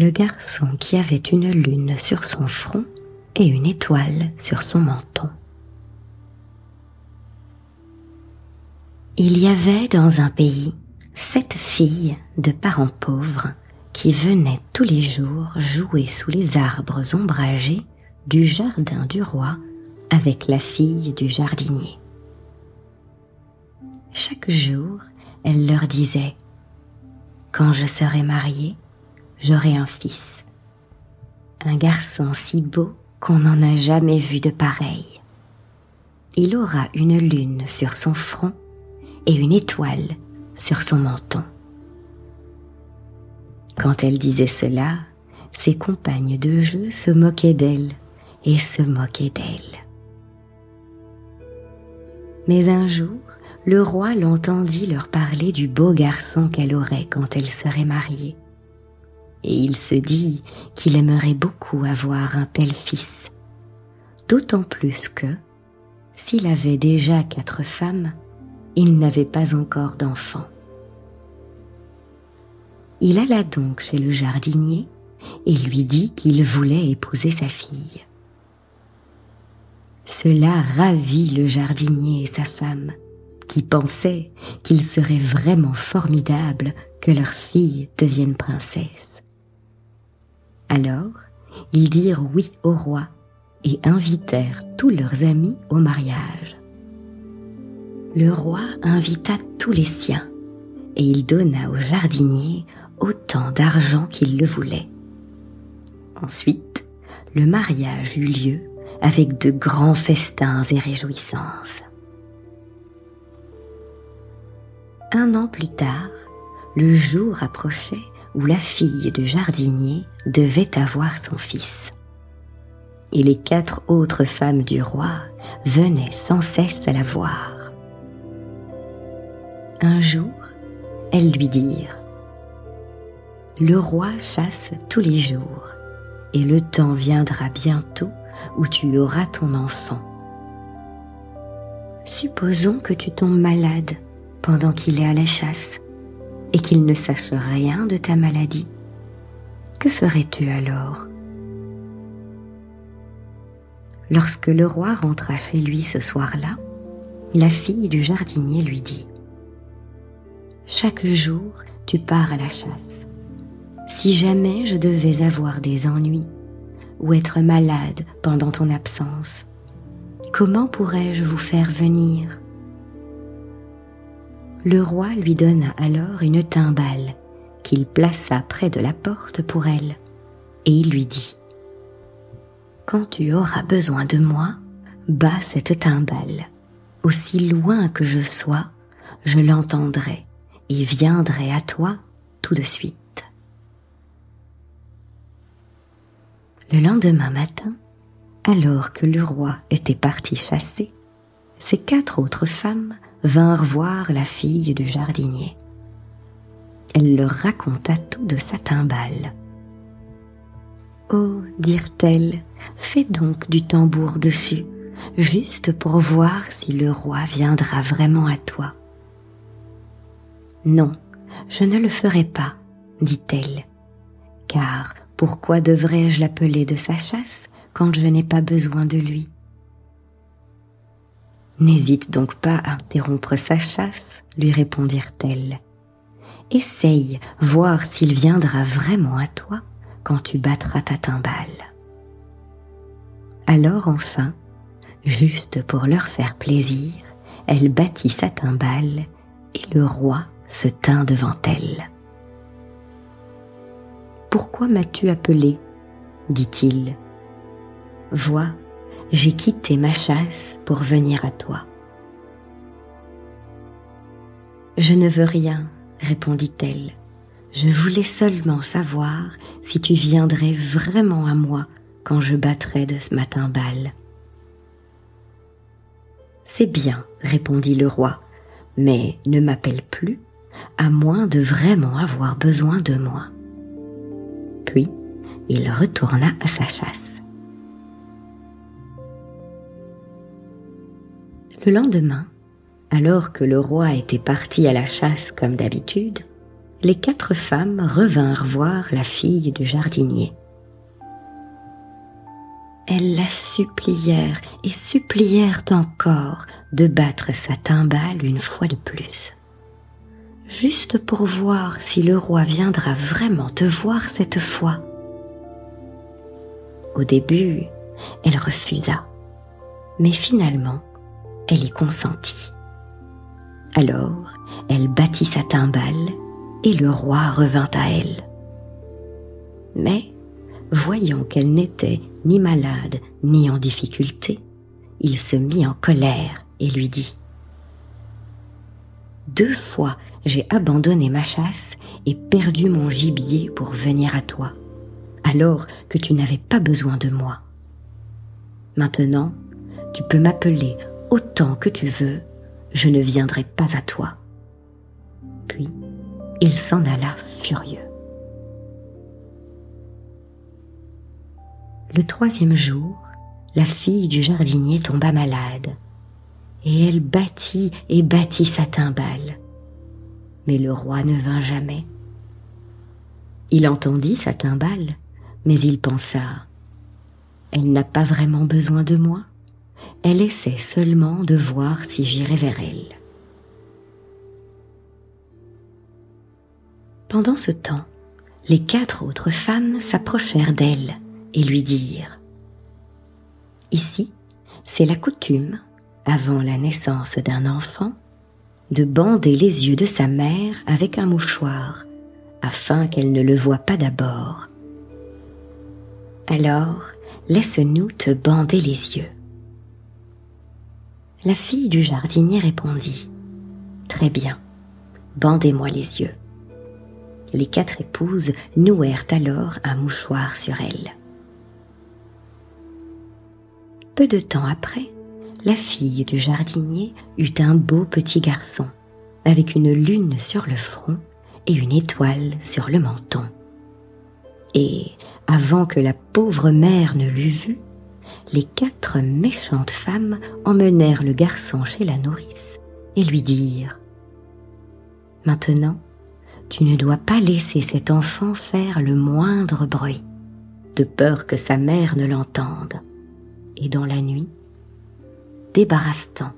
le garçon qui avait une lune sur son front et une étoile sur son menton. Il y avait dans un pays 7 filles de parents pauvres qui venaient tous les jours jouer sous les arbres ombragés du jardin du roi avec la fille du jardinier. Chaque jour, elle leur disait « Quand je serai mariée, j'aurai un fils, un garçon si beau qu'on n'en a jamais vu de pareil. Il aura une lune sur son front et une étoile sur son menton. » Quand elle disait cela, ses compagnes de jeu se moquaient d'elle et se moquaient d'elle. Mais un jour, le roi l'entendit leur parler du beau garçon qu'elle aurait quand elle serait mariée. Et il se dit qu'il aimerait beaucoup avoir un tel fils, d'autant plus que, s'il avait déjà 4 femmes, il n'avait pas encore d'enfants. Il alla donc chez le jardinier et lui dit qu'il voulait épouser sa fille. Cela ravit le jardinier et sa femme, qui pensaient qu'il serait vraiment formidable que leur fille devienne princesse. Alors, ils dirent oui au roi et invitèrent tous leurs amis au mariage. Le roi invita tous les siens et il donna au jardinier autant d'argent qu'il le voulait. Ensuite, le mariage eut lieu avec de grands festins et réjouissances. Un an plus tard, le jour approchait où la fille du jardinier devait avoir son fils. Et les 4 autres femmes du roi venaient sans cesse à la voir. Un jour, elles lui dirent « Le roi chasse tous les jours, et le temps viendra bientôt où tu auras ton enfant. Supposons que tu tombes malade pendant qu'il est à la chasse, et qu'il ne sache rien de ta maladie. Que ferais-tu alors ?» Lorsque le roi rentra chez lui ce soir-là, la fille du jardinier lui dit « Chaque jour, tu pars à la chasse. Si jamais je devais avoir des ennuis ou être malade pendant ton absence, comment pourrais-je vous faire venir ?» Le roi lui donna alors une timbale qu'il plaça près de la porte pour elle, et il lui dit « Quand tu auras besoin de moi, bats cette timbale. Aussi loin que je sois, je l'entendrai et viendrai à toi tout de suite. » Le lendemain matin, alors que le roi était parti chasser, ses 4 autres femmes vinrent voir la fille du jardinier. Elle leur raconta tout de sa timbale. « Oh, dirent-elles, fais donc du tambour dessus, juste pour voir si le roi viendra vraiment à toi. »« Non, je ne le ferai pas, dit-elle, car pourquoi devrais-je l'appeler de sa chasse quand je n'ai pas besoin de lui ? N'hésite donc pas à interrompre sa chasse, lui répondirent-elles. Essaye voir s'il viendra vraiment à toi quand tu battras ta timbale. Alors enfin, juste pour leur faire plaisir, elle battit sa timbale et le roi se tint devant elle. « Pourquoi m'as-tu appelé ?» dit-il. « Vois, j'ai quitté ma chasse pour venir à toi. »« Je ne veux rien, répondit-elle. Je voulais seulement savoir si tu viendrais vraiment à moi quand je battrais de ma timbale. »« C'est bien, répondit le roi, mais ne m'appelle plus, à moins de vraiment avoir besoin de moi. » Puis, il retourna à sa chasse. Le lendemain, alors que le roi était parti à la chasse comme d'habitude, les 4 femmes revinrent voir la fille du jardinier. Elles la supplièrent et supplièrent encore de battre sa timbale une fois de plus, juste pour voir si le roi viendra vraiment te voir cette fois. Au début, elle refusa, mais finalement, elle y consentit. Alors, elle battit sa timbale et le roi revint à elle. Mais, voyant qu'elle n'était ni malade ni en difficulté, il se mit en colère et lui dit : « 2 fois j'ai abandonné ma chasse et perdu mon gibier pour venir à toi, alors que tu n'avais pas besoin de moi. Maintenant, tu peux m'appeler autant que tu veux, je ne viendrai pas à toi. » Puis, il s'en alla furieux. Le 3e jour, la fille du jardinier tomba malade, et elle battit et battit sa timbale. Mais le roi ne vint jamais. Il entendit sa timbale, mais il pensa : « Elle n'a pas vraiment besoin de moi, elle essaie seulement de voir si j'irai vers elle. » Pendant ce temps, les 4 autres femmes s'approchèrent d'elle et lui dirent : « Ici, c'est la coutume, avant la naissance d'un enfant, de bander les yeux de sa mère avec un mouchoir, afin qu'elle ne le voie pas d'abord. Alors, laisse-nous te bander les yeux. » La fille du jardinier répondit : « Très bien, bandez-moi les yeux. » Les 4 épouses nouèrent alors un mouchoir sur elle. Peu de temps après, la fille du jardinier eut un beau petit garçon, avec une lune sur le front et une étoile sur le menton. Et, avant que la pauvre mère ne l'eût vu, les 4 méchantes femmes emmenèrent le garçon chez la nourrice et lui dirent : « Maintenant, tu ne dois pas laisser cet enfant faire le moindre bruit, de peur que sa mère ne l'entende. Et dans la nuit, débarrasse-t'en,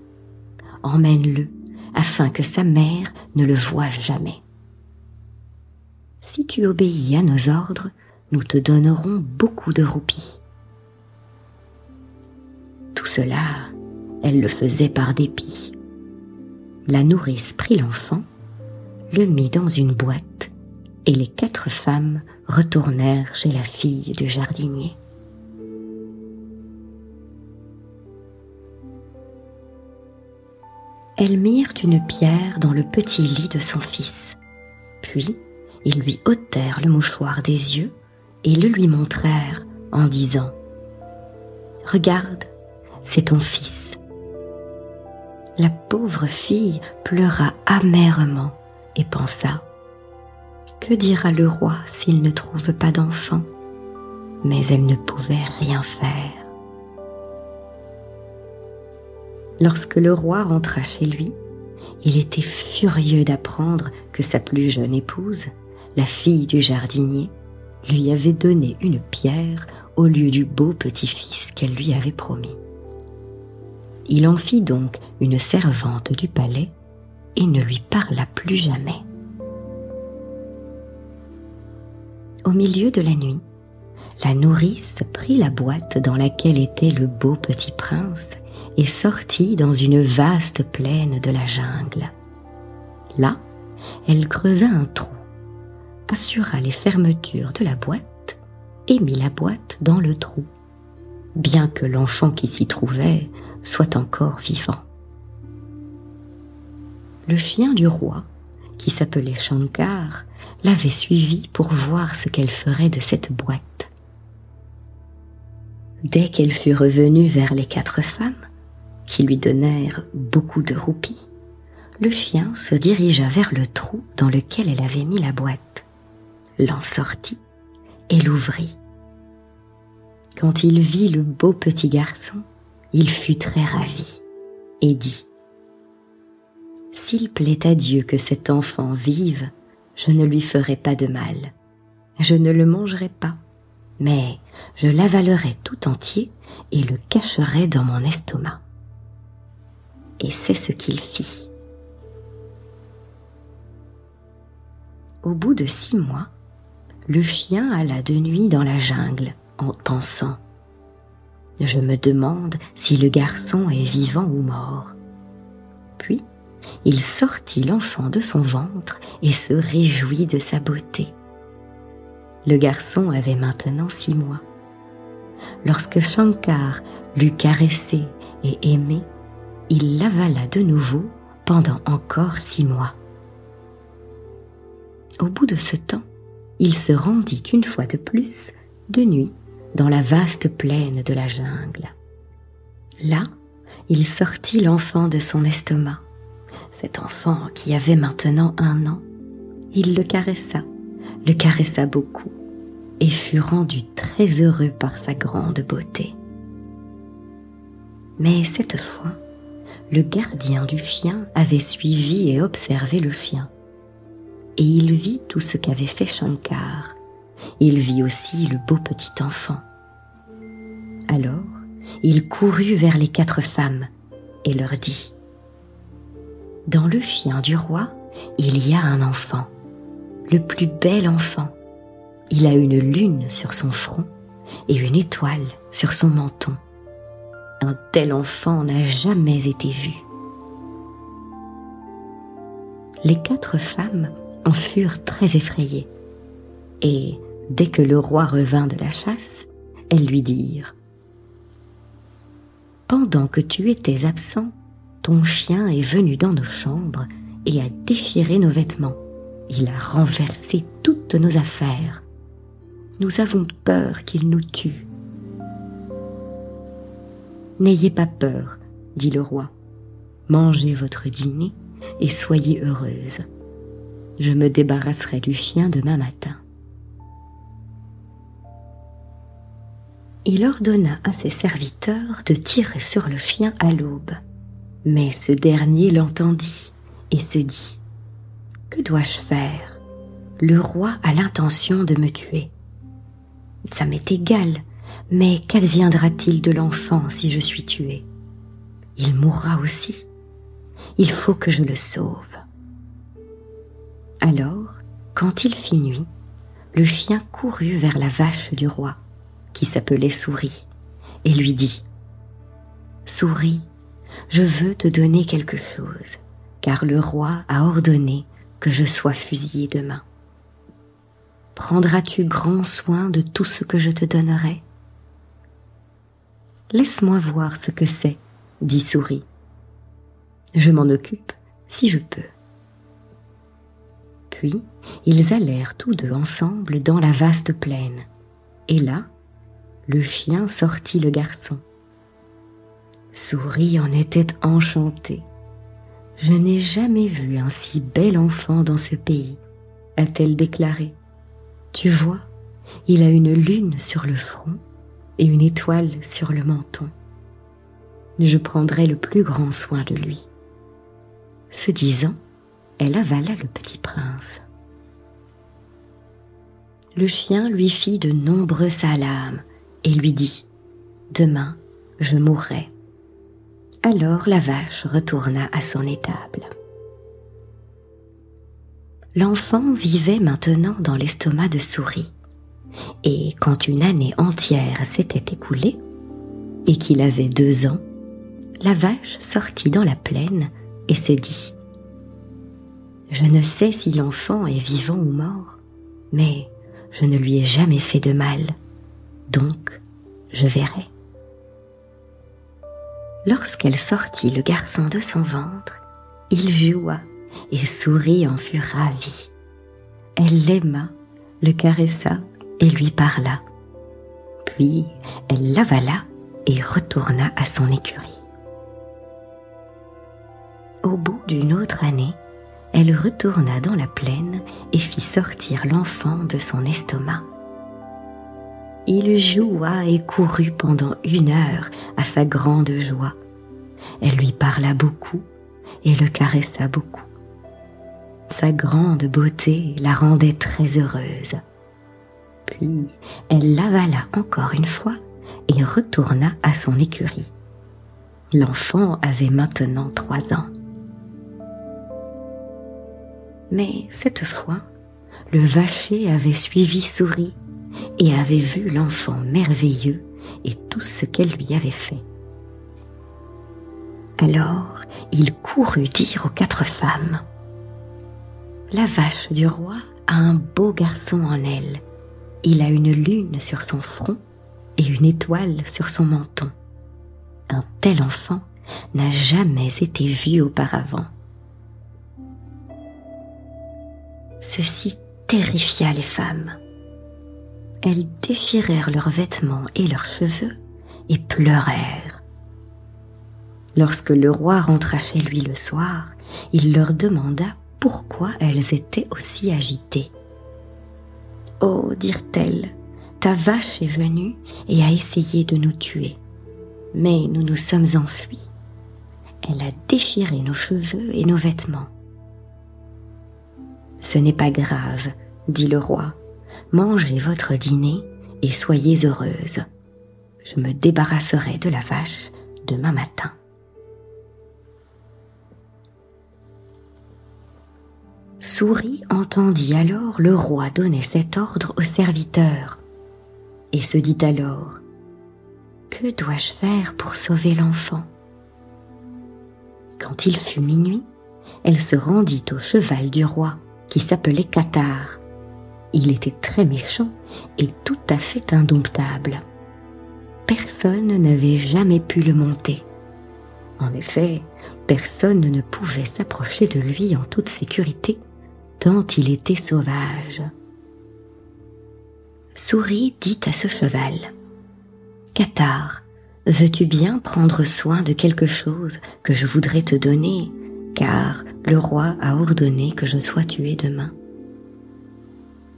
emmène-le afin que sa mère ne le voie jamais. Si tu obéis à nos ordres, nous te donnerons beaucoup de roupies. » Tout cela, elle le faisait par dépit. La nourrice prit l'enfant, le mit dans une boîte, et les 4 femmes retournèrent chez la fille du jardinier. Elles mirent une pierre dans le petit lit de son fils, puis ils lui ôtèrent le mouchoir des yeux et le lui montrèrent en disant : « Regarde, c'est ton fils. » La pauvre fille pleura amèrement et pensa : « Que dira le roi s'il ne trouve pas d'enfant ? » Mais elle ne pouvait rien faire. Lorsque le roi rentra chez lui, il était furieux d'apprendre que sa plus jeune épouse, la fille du jardinier, lui avait donné une pierre au lieu du beau petit-fils qu'elle lui avait promis. Il en fit donc une servante du palais et ne lui parla plus jamais. Au milieu de la nuit, la nourrice prit la boîte dans laquelle était le beau petit prince et sortit dans une vaste plaine de la jungle. Là, elle creusa un trou, assura les fermetures de la boîte et mit la boîte dans le trou, bien que l'enfant qui s'y trouvait soit encore vivant. Le chien du roi, qui s'appelait Shankar, l'avait suivie pour voir ce qu'elle ferait de cette boîte. Dès qu'elle fut revenue vers les 4 femmes, qui lui donnèrent beaucoup de roupies, le chien se dirigea vers le trou dans lequel elle avait mis la boîte, l'en sortit et l'ouvrit. Quand il vit le beau petit garçon, il fut très ravi et dit : « S'il plaît à Dieu que cet enfant vive, je ne lui ferai pas de mal. Je ne le mangerai pas, mais je l'avalerai tout entier et le cacherai dans mon estomac. » Et c'est ce qu'il fit. Au bout de 6 mois, le chien alla de nuit dans la jungle en pensant « Je me demande si le garçon est vivant ou mort. » Puis, il sortit l'enfant de son ventre et se réjouit de sa beauté. Le garçon avait maintenant 6 mois. Lorsque Shankar l'eut caressé et aimé, il l'avala de nouveau pendant encore 6 mois. Au bout de ce temps, il se rendit une fois de plus, de nuit, dans la vaste plaine de la jungle. Là, il sortit l'enfant de son estomac. Cet enfant qui avait maintenant 1 an, il le caressa beaucoup, et fut rendu très heureux par sa grande beauté. Mais cette fois, le gardien du chien avait suivi et observé le chien, et il vit tout ce qu'avait fait Shankar. Il vit aussi le beau petit enfant. Alors, il courut vers les 4 femmes et leur dit « Dans le chien du roi, il y a un enfant, le plus bel enfant. Il a une lune sur son front et une étoile sur son menton. Un tel enfant n'a jamais été vu. » Les 4 femmes en furent très effrayées, et dès que le roi revint de la chasse, elles lui dirent « Pendant que tu étais absent, ton chien est venu dans nos chambres et a déchiré nos vêtements. Il a renversé toutes nos affaires. Nous avons peur qu'il nous tue. » « N'ayez pas peur, dit le roi. Mangez votre dîner et soyez heureuse. Je me débarrasserai du chien demain matin. » Il ordonna à ses serviteurs de tirer sur le chien à l'aube. Mais ce dernier l'entendit et se dit « Que dois-je faire? Le roi a l'intention de me tuer. Ça m'est égal, mais qu'adviendra-t-il de l'enfant si je suis tuée? Il mourra aussi. Il faut que je le sauve. » Alors, quand il fit nuit, le chien courut vers la vache du roi, qui s'appelait Souris, et lui dit « Souris, je veux te donner quelque chose, car le roi a ordonné que je sois fusillée demain. Prendras-tu grand soin de tout ce que je te donnerai? » « Laisse-moi voir ce que c'est, » dit Souris. « Je m'en occupe si je peux. » Puis, ils allèrent tous deux ensemble dans la vaste plaine, et là, le chien sortit le garçon. Souris en était enchantée. « Je n'ai jamais vu un si bel enfant dans ce pays, » a-t-elle déclaré. « Tu vois, il a une lune sur le front et une étoile sur le menton. Je prendrai le plus grand soin de lui. » Ce disant, elle avala le petit prince. Le chien lui fit de nombreux salams et lui dit « Demain, je mourrai. » Alors la vache retourna à son étable. L'enfant vivait maintenant dans l'estomac de Souris, et quand une année entière s'était écoulée, et qu'il avait 2 ans, la vache sortit dans la plaine et se dit « Je ne sais si l'enfant est vivant ou mort, mais je ne lui ai jamais fait de mal, donc je verrai. » Lorsqu'elle sortit le garçon de son ventre, il joua et Souris en fut ravie. Elle l'aima, le caressa et lui parla. Puis elle l'avala et retourna à son écurie. Au bout d'une autre année, elle retourna dans la plaine et fit sortir l'enfant de son estomac. Il joua et courut pendant 1 heure à sa grande joie. Elle lui parla beaucoup et le caressa beaucoup. Sa grande beauté la rendait très heureuse. Puis elle l'avala encore une fois et retourna à son écurie. L'enfant avait maintenant 3 ans. Mais cette fois, le vacher avait suivi Souris et avait vu l'enfant merveilleux et tout ce qu'elle lui avait fait. Alors il courut dire aux 4 femmes: « La vache du roi a un beau garçon en elle. Il a une lune sur son front et une étoile sur son menton. Un tel enfant n'a jamais été vu auparavant. » Ceci terrifia les femmes. Elles déchirèrent leurs vêtements et leurs cheveux et pleurèrent. Lorsque le roi rentra chez lui le soir, il leur demanda pourquoi elles étaient aussi agitées. « Oh, dirent-elles, ta vache est venue et a essayé de nous tuer, mais nous nous sommes enfuis. Elle a déchiré nos cheveux et nos vêtements. »« Ce n'est pas grave, dit le roi, mangez votre dîner et soyez heureuse. Je me débarrasserai de la vache demain matin. » Souris entendit alors le roi donner cet ordre aux serviteurs et se dit alors: « Que dois-je faire pour sauver l'enfant ?» Quand il fut minuit, elle se rendit au cheval du roi qui s'appelait Qatar. Il était très méchant et tout à fait indomptable. Personne n'avait jamais pu le monter. En effet, personne ne pouvait s'approcher de lui en toute sécurité, tant il était sauvage. Souris dit à ce cheval: « Qatar, veux-tu bien prendre soin de quelque chose que je voudrais te donner, car le roi a ordonné que je sois tué demain. »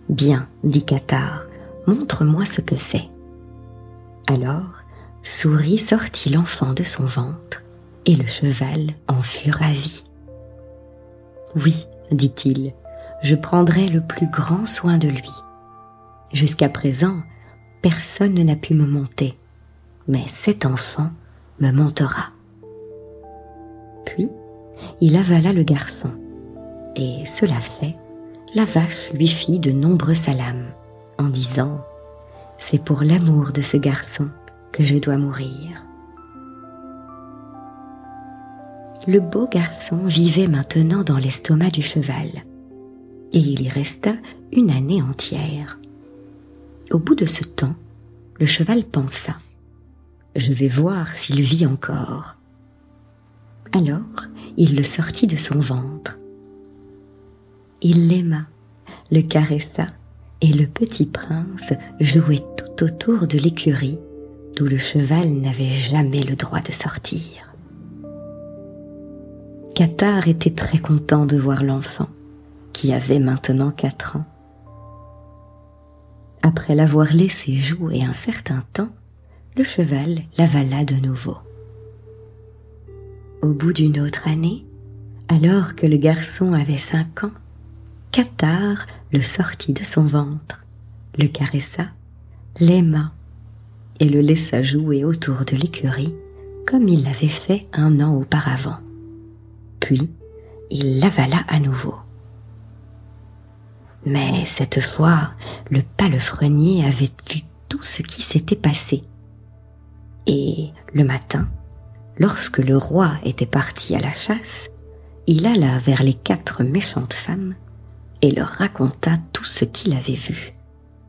« Bien, dit Qatar, montre-moi ce que c'est. » Alors, Souris sortit l'enfant de son ventre, et le cheval en fut ravi. « Oui, dit-il, je prendrai le plus grand soin de lui. Jusqu'à présent, personne n'a pu me monter, mais cet enfant me montera. » Puis, il avala le garçon, et cela fait, la vache lui fit de nombreux salams, en disant: « C'est pour l'amour de ce garçon que je dois mourir. » Le beau garçon vivait maintenant dans l'estomac du cheval, et il y resta une année entière. Au bout de ce temps, le cheval pensa: « Je vais voir s'il vit encore. » Alors, il le sortit de son ventre. Il l'aima, le caressa, et le petit prince jouait tout autour de l'écurie, d'où le cheval n'avait jamais le droit de sortir. Qatar était très content de voir l'enfant, qui avait maintenant 4 ans. Après l'avoir laissé jouer un certain temps, le cheval l'avala de nouveau. Au bout d'une autre année, alors que le garçon avait 5 ans, Qatar le sortit de son ventre, le caressa, l'aima et le laissa jouer autour de l'écurie comme il l'avait fait 1 an auparavant. Puis, il l'avala à nouveau. Mais cette fois, le palefrenier avait vu tout ce qui s'était passé. Et le matin, lorsque le roi était parti à la chasse, il alla vers les 4 méchantes femmes et leur raconta tout ce qu'il avait vu,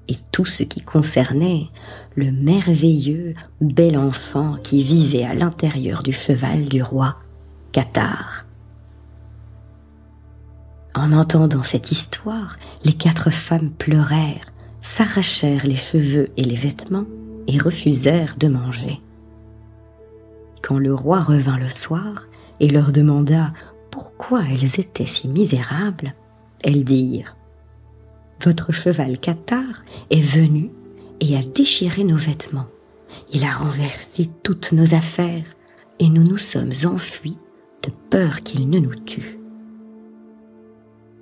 et tout ce qui concernait le merveilleux bel enfant qui vivait à l'intérieur du cheval du roi, Qatar. En entendant cette histoire, les 4 femmes pleurèrent, s'arrachèrent les cheveux et les vêtements et refusèrent de manger. Quand le roi revint le soir et leur demanda pourquoi elles étaient si misérables, elles dirent: « Votre cheval Qatar est venu et a déchiré nos vêtements. Il a renversé toutes nos affaires et nous nous sommes enfuis de peur qu'il ne nous tue. »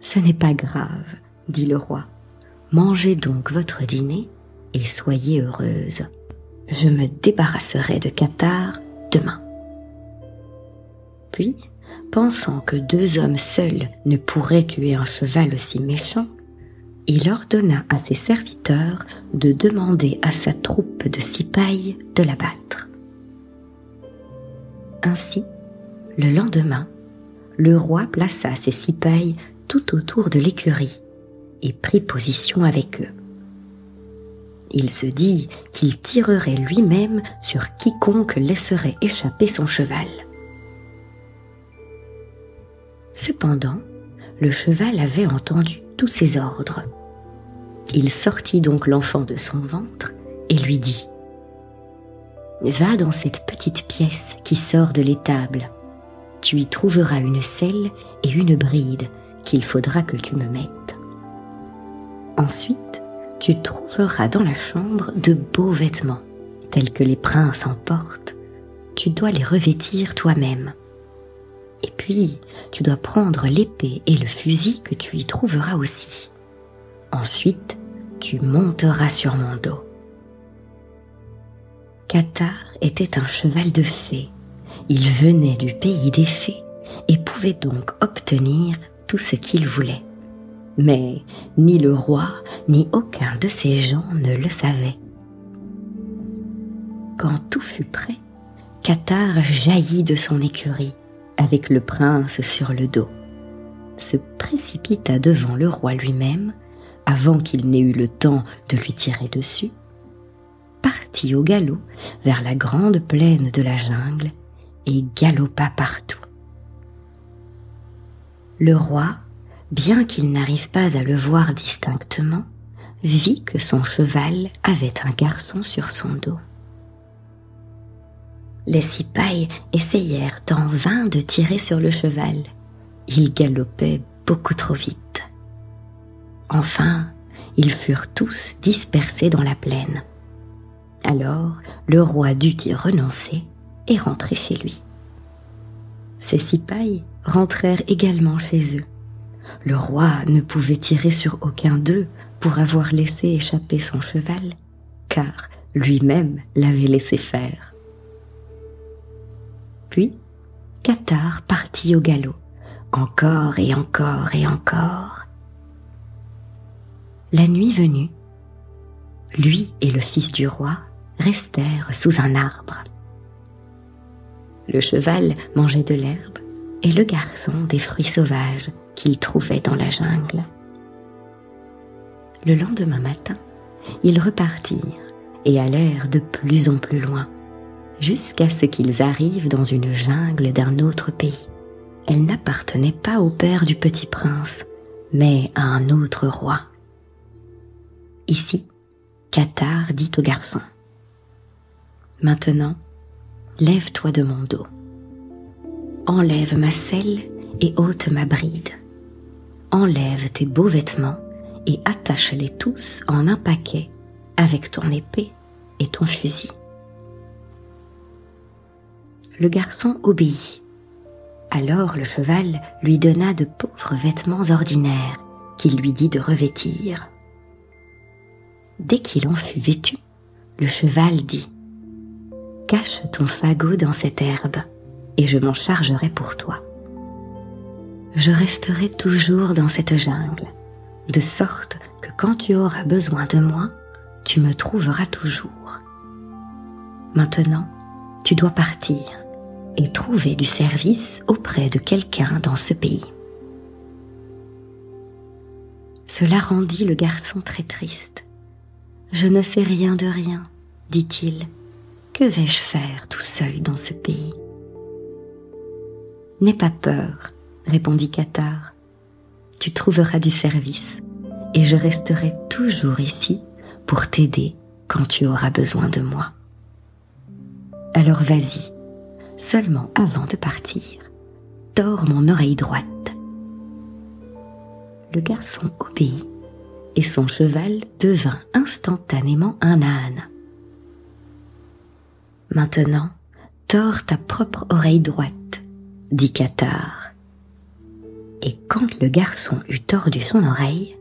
Ce n'est pas grave, dit le roi. Mangez donc votre dîner et soyez heureuse. Je me débarrasserai de Qatar demain. Puis, pensant que 2 hommes seuls ne pourraient tuer un cheval aussi méchant, il ordonna à ses serviteurs de demander à sa troupe de cipayes de l'abattre. Ainsi, le lendemain, le roi plaça ses cipayes tout autour de l'écurie et prit position avec eux. Il se dit qu'il tirerait lui-même sur quiconque laisserait échapper son cheval. Cependant, le cheval avait entendu tous ses ordres. Il sortit donc l'enfant de son ventre et lui dit « Va dans cette petite pièce qui sort de l'étable. Tu y trouveras une selle et une bride qu'il faudra que tu me mettes. Ensuite, tu trouveras dans la chambre de beaux vêtements, tels que les princes en portent. Tu dois les revêtir toi-même. Et puis, tu dois prendre l'épée et le fusil que tu y trouveras aussi. Ensuite, tu monteras sur mon dos. » Qatar était un cheval de fée. Il venait du pays des fées et pouvait donc obtenir tout ce qu'il voulait. Mais ni le roi, ni aucun de ses gens ne le savaient. Quand tout fut prêt, Qatar jaillit de son écurie, avec le prince sur le dos, se précipita devant le roi lui-même, avant qu'il n'ait eu le temps de lui tirer dessus, partit au galop vers la grande plaine de la jungle et galopa partout. Le roi, bien qu'il n'arrive pas à le voir distinctement, vit que son cheval avait un garçon sur son dos. Les cipayes essayèrent en vain de tirer sur le cheval. Il galopait beaucoup trop vite. Enfin, ils furent tous dispersés dans la plaine. Alors, le roi dut y renoncer et rentrer chez lui. Ses cipayes rentrèrent également chez eux. Le roi ne pouvait tirer sur aucun d'eux pour avoir laissé échapper son cheval, car lui-même l'avait laissé faire. Puis, Qatar partit au galop, encore et encore et encore. La nuit venue, lui et le fils du roi restèrent sous un arbre. Le cheval mangeait de l'herbe et le garçon des fruits sauvages qu'il trouvait dans la jungle. Le lendemain matin, ils repartirent et allèrent de plus en plus loin, jusqu'à ce qu'ils arrivent dans une jungle d'un autre pays. Elle n'appartenait pas au père du petit prince, mais à un autre roi. Ici, Qatar dit au garçon « Maintenant, lève-toi de mon dos. Enlève ma selle et ôte ma bride. Enlève tes beaux vêtements et attache-les tous en un paquet avec ton épée et ton fusil. » Le garçon obéit. Alors le cheval lui donna de pauvres vêtements ordinaires qu'il lui dit de revêtir. Dès qu'il en fut vêtu, le cheval dit « Cache ton fagot dans cette herbe, et je m'en chargerai pour toi. Je resterai toujours dans cette jungle, de sorte que quand tu auras besoin de moi, tu me trouveras toujours. Maintenant, tu dois partir et trouver du service auprès de quelqu'un dans ce pays. » Cela rendit le garçon très triste. « Je ne sais rien de rien, dit-il. Que vais-je faire tout seul dans ce pays ?»« N'aie pas peur, répondit Qatar. Tu trouveras du service et je resterai toujours ici pour t'aider quand tu auras besoin de moi. Alors vas-y, seulement avant de partir, tords mon oreille droite. » Le garçon obéit et son cheval devint instantanément un âne. « Maintenant, tords ta propre oreille droite, dit Qatar. Et quand le garçon eut tordu son oreille,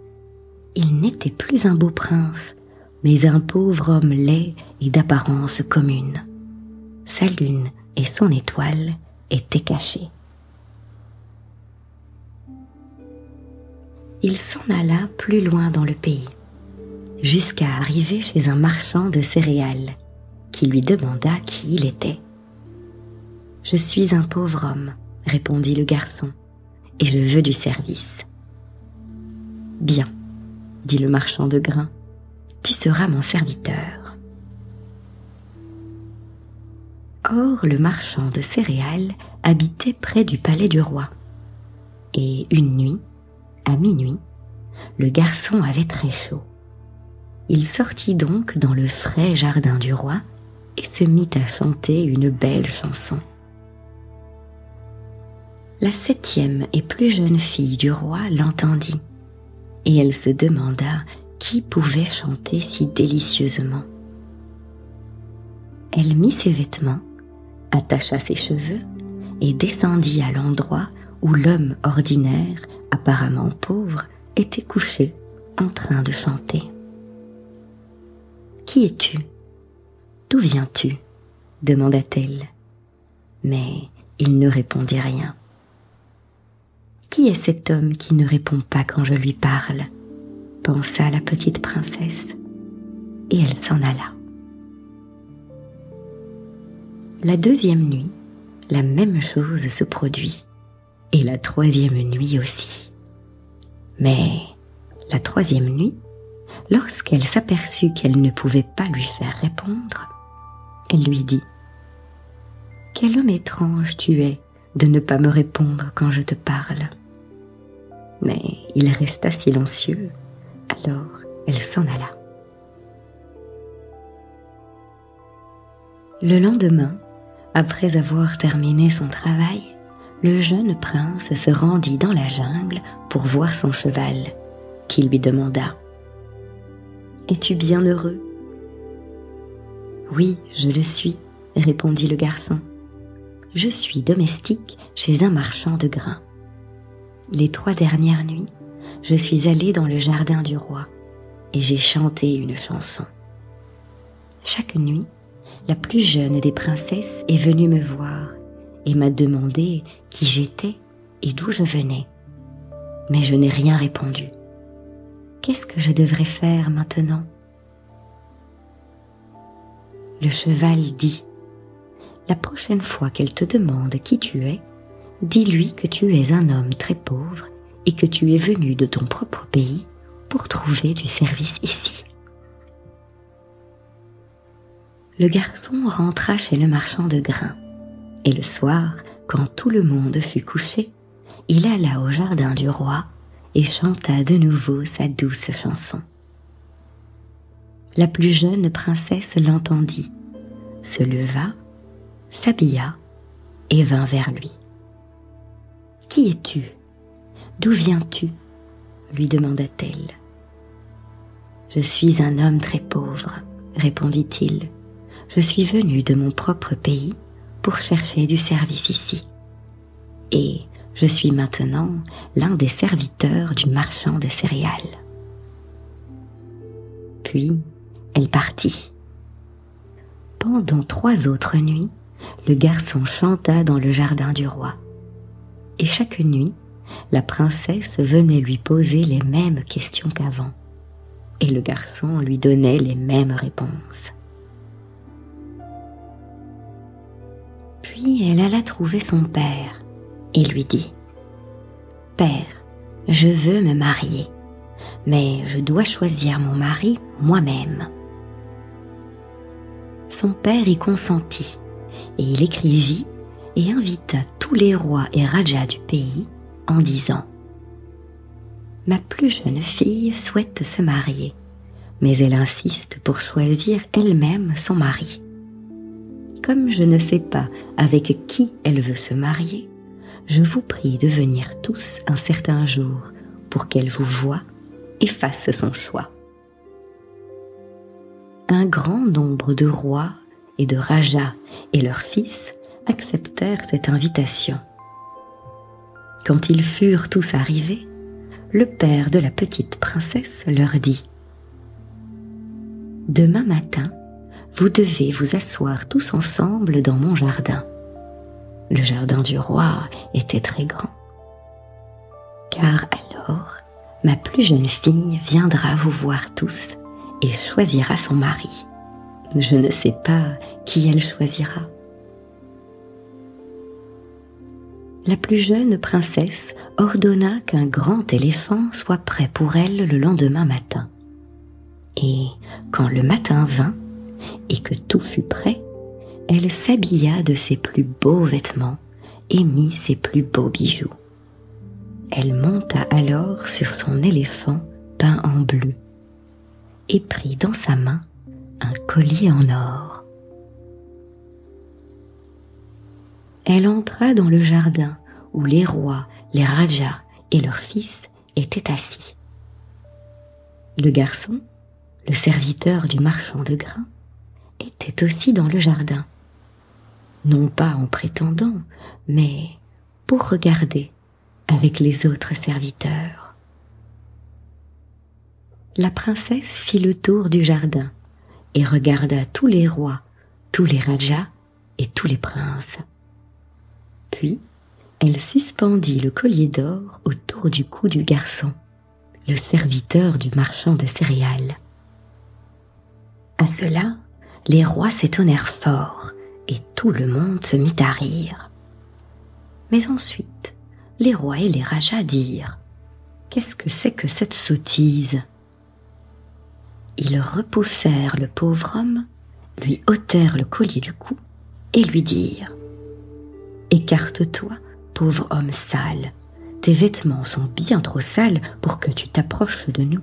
il n'était plus un beau prince, mais un pauvre homme laid et d'apparence commune. Sa lune et son étoile étaient cachées. Il s'en alla plus loin dans le pays, jusqu'à arriver chez un marchand de céréales, qui lui demanda qui il était. « Je suis un pauvre homme, » répondit le garçon, « et je veux du service. »« Bien, » dit le marchand de grains, « tu seras mon serviteur. » Or, le marchand de céréales habitait près du palais du roi. Et une nuit, à minuit, le garçon avait très chaud. Il sortit donc dans le frais jardin du roi et se mit à chanter une belle chanson. La 7e et plus jeune fille du roi l'entendit, et elle se demanda qui pouvait chanter si délicieusement. Elle mit ses vêtements, attacha ses cheveux et descendit à l'endroit où l'homme ordinaire, apparemment pauvre, était couché en train de chanter. « Qui es-tu ? D'où viens-tu ? » demanda-t-elle. Mais il ne répondit rien. « Qui est cet homme qui ne répond pas quand je lui parle ?» pensa la petite princesse, et elle s'en alla. La 2e nuit, la même chose se produit, et la 3e nuit aussi. Mais la 3e nuit, lorsqu'elle s'aperçut qu'elle ne pouvait pas lui faire répondre, elle lui dit « Quel homme étrange tu es de ne pas me répondre quand je te parle ?» Mais il resta silencieux, alors elle s'en alla. Le lendemain, après avoir terminé son travail, le jeune prince se rendit dans la jungle pour voir son cheval, qui lui demanda « Es-tu bien heureux ?» « Oui, je le suis, » répondit le garçon. « Je suis domestique chez un marchand de grains. Les 3 dernières nuits, je suis allé dans le jardin du roi et j'ai chanté une chanson. Chaque nuit, la plus jeune des princesses est venue me voir et m'a demandé qui j'étais et d'où je venais. Mais je n'ai rien répondu. Qu'est-ce que je devrais faire maintenant ? Le cheval dit « La prochaine fois qu'elle te demande qui tu es, dis-lui que tu es un homme très pauvre et que tu es venu de ton propre pays pour trouver du service ici. » Le garçon rentra chez le marchand de grains, et le soir, quand tout le monde fut couché, il alla au jardin du roi et chanta de nouveau sa douce chanson. La plus jeune princesse l'entendit, se leva, s'habilla et vint vers lui. « Qui es-tu ? D'où viens-tu ? » lui demanda-t-elle. « Je suis un homme très pauvre, » répondit-il. « Je suis venu de mon propre pays pour chercher du service ici. Et je suis maintenant l'un des serviteurs du marchand de céréales. » Puis, elle partit. Pendant 3 autres nuits, le garçon chanta dans le jardin du roi. Et chaque nuit, la princesse venait lui poser les mêmes questions qu'avant, et le garçon lui donnait les mêmes réponses. Puis elle alla trouver son père et lui dit « Père, je veux me marier, mais je dois choisir mon mari moi-même. » Son père y consentit, et il écrivit et invita tous les rois et rajas du pays en disant « Ma plus jeune fille souhaite se marier, mais elle insiste pour choisir elle-même son mari. Comme je ne sais pas avec qui elle veut se marier, je vous prie de venir tous un certain jour pour qu'elle vous voie et fasse son choix. » Un grand nombre de rois et de rajas et leurs fils acceptèrent cette invitation. Quand ils furent tous arrivés, le père de la petite princesse leur dit : « Demain matin, vous devez vous asseoir tous ensemble dans mon jardin. » Le jardin du roi était très grand. « Car alors, ma plus jeune fille viendra vous voir tous et choisira son mari. Je ne sais pas qui elle choisira. » La plus jeune princesse ordonna qu'un grand éléphant soit prêt pour elle le lendemain matin. Et quand le matin vint et que tout fut prêt, elle s'habilla de ses plus beaux vêtements et mit ses plus beaux bijoux. Elle monta alors sur son éléphant peint en bleu et prit dans sa main un collier en or. Elle entra dans le jardin où les rois, les rajas et leurs fils étaient assis. Le garçon, le serviteur du marchand de grains, était aussi dans le jardin, non pas en prétendant, mais pour regarder avec les autres serviteurs. La princesse fit le tour du jardin et regarda tous les rois, tous les rajas et tous les princes. Puis, elle suspendit le collier d'or autour du cou du garçon, le serviteur du marchand de céréales. À cela, les rois s'étonnèrent fort et tout le monde se mit à rire. Mais ensuite, les rois et les rajas dirent : « Qu'est-ce que c'est que cette sottise ?» Ils repoussèrent le pauvre homme, lui ôtèrent le collier du cou et lui dirent : « Écarte-toi, pauvre homme sale, tes vêtements sont bien trop sales pour que tu t'approches de nous. »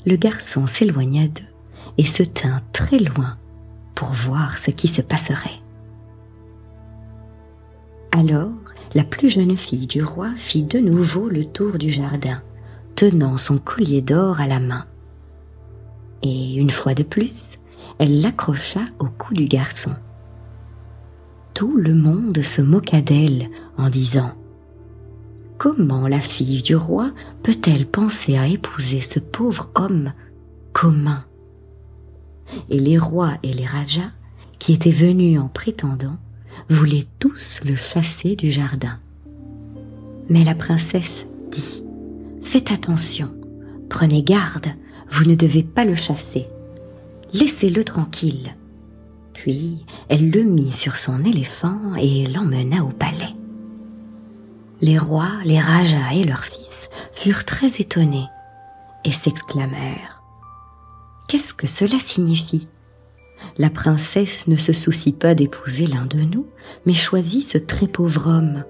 Le garçon s'éloigna d'eux et se tint très loin pour voir ce qui se passerait. Alors, la plus jeune fille du roi fit de nouveau le tour du jardin, tenant son collier d'or à la main. Et une fois de plus, elle l'accrocha au cou du garçon. Tout le monde se moqua d'elle en disant : « Comment la fille du roi peut-elle penser à épouser ce pauvre homme commun ?» Et les rois et les rajas, qui étaient venus en prétendant, voulaient tous le chasser du jardin. Mais la princesse dit : « Faites attention, prenez garde, vous ne devez pas le chasser. Laissez-le tranquille. » Puis elle le mit sur son éléphant et l'emmena au palais. Les rois, les rajas et leurs fils furent très étonnés et s'exclamèrent : « Qu'est-ce que cela signifie ? La princesse ne se soucie pas d'épouser l'un de nous, mais choisit ce très pauvre homme. »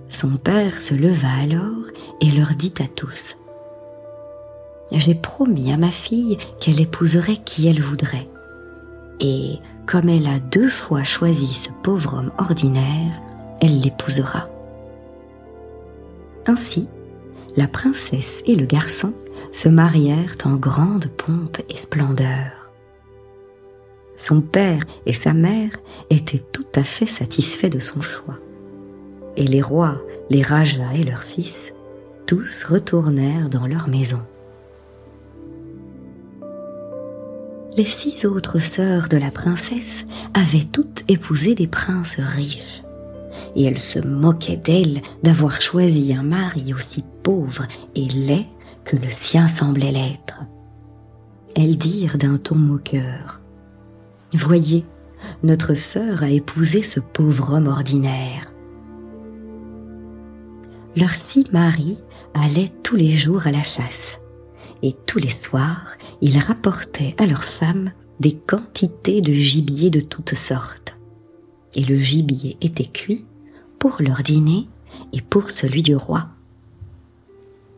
Son père se leva alors et leur dit à tous : « J'ai promis à ma fille qu'elle épouserait qui elle voudrait. Et comme elle a 2 fois choisi ce pauvre homme ordinaire, elle l'épousera. » Ainsi, la princesse et le garçon se marièrent en grande pompe et splendeur. Son père et sa mère étaient tout à fait satisfaits de son choix. Et les rois, les rajas et leurs fils, tous retournèrent dans leur maison. Les 6 autres sœurs de la princesse avaient toutes épousé des princes riches, et elles se moquaient d'elle d'avoir choisi un mari aussi pauvre et laid que le sien semblait l'être. Elles dirent d'un ton moqueur : « Voyez, notre sœur a épousé ce pauvre homme ordinaire. » Leurs 6 maris allaient tous les jours à la chasse, et tous les soirs, ils rapportaient à leurs femmes des quantités de gibier de toutes sortes. Et le gibier était cuit pour leur dîner et pour celui du roi.